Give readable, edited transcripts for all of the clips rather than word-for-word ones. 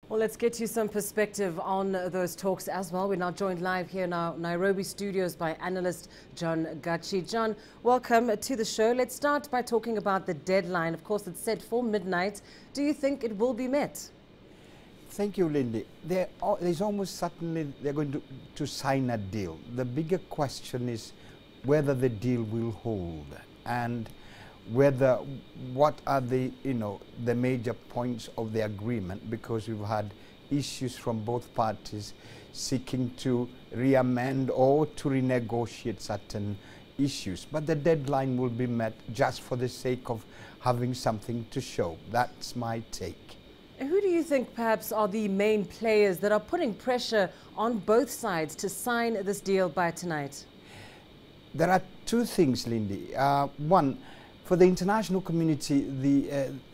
Well, let's get you some perspective on those talks as well. We're now joined live here in our Nairobi studios by Analyst John Gachie. John, welcome to the show. Let's start by talking about the deadline. Of course, it's set for midnight. Do you think it will be met? Thank you, Lindy. There's almost certainly they're going to sign a deal. The bigger question is whether the deal will hold and what are the major points of the agreement, because we've had issues from both parties seeking to re-amend or to renegotiate certain issues. But the deadline will be met just for the sake of having something to show. That's my take. Who do you think perhaps are the main players that are putting pressure on both sides to sign this deal by tonight? There are two things, Lindy. One, for the international community,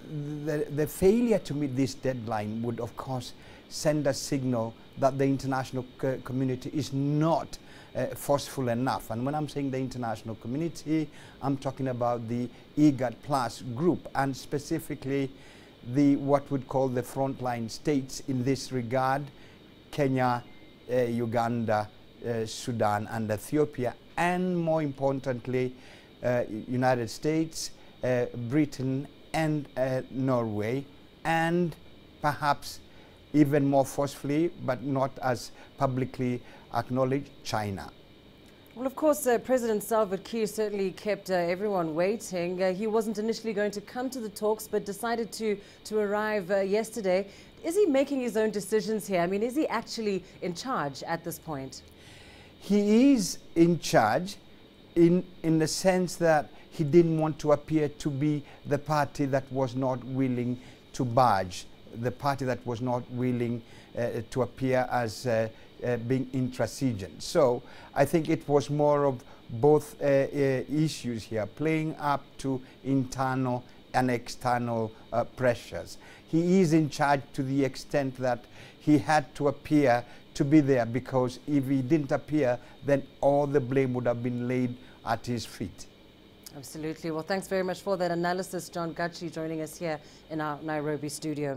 the failure to meet this deadline would, of course, send a signal that the international community is not forceful enough. And when I'm saying the international community, I'm talking about the IGAD Plus group, and specifically what we'd call the frontline states in this regard: Kenya, Uganda, Sudan, and Ethiopia, and more importantly, United States, Britain, and Norway, and perhaps even more forcefully, but not as publicly acknowledged, China. Well, of course, President Salva Kiir certainly kept everyone waiting. He wasn't initially going to come to the talks, but decided to arrive yesterday. Is he making his own decisions here? I mean, is he actually in charge at this point? He is in charge in the sense that he didn't want to appear to be the party that was not willing to budge, the party that was not willing to appear as being intransigent. So I think it was more of both issues here, playing up to internal and external pressures. He is in charge to the extent that he had to appear to be there, because if he didn't appear, then all the blame would have been laid at his feet. Absolutely. Well, thanks very much for that analysis, John Gachie, joining us here in our Nairobi studio.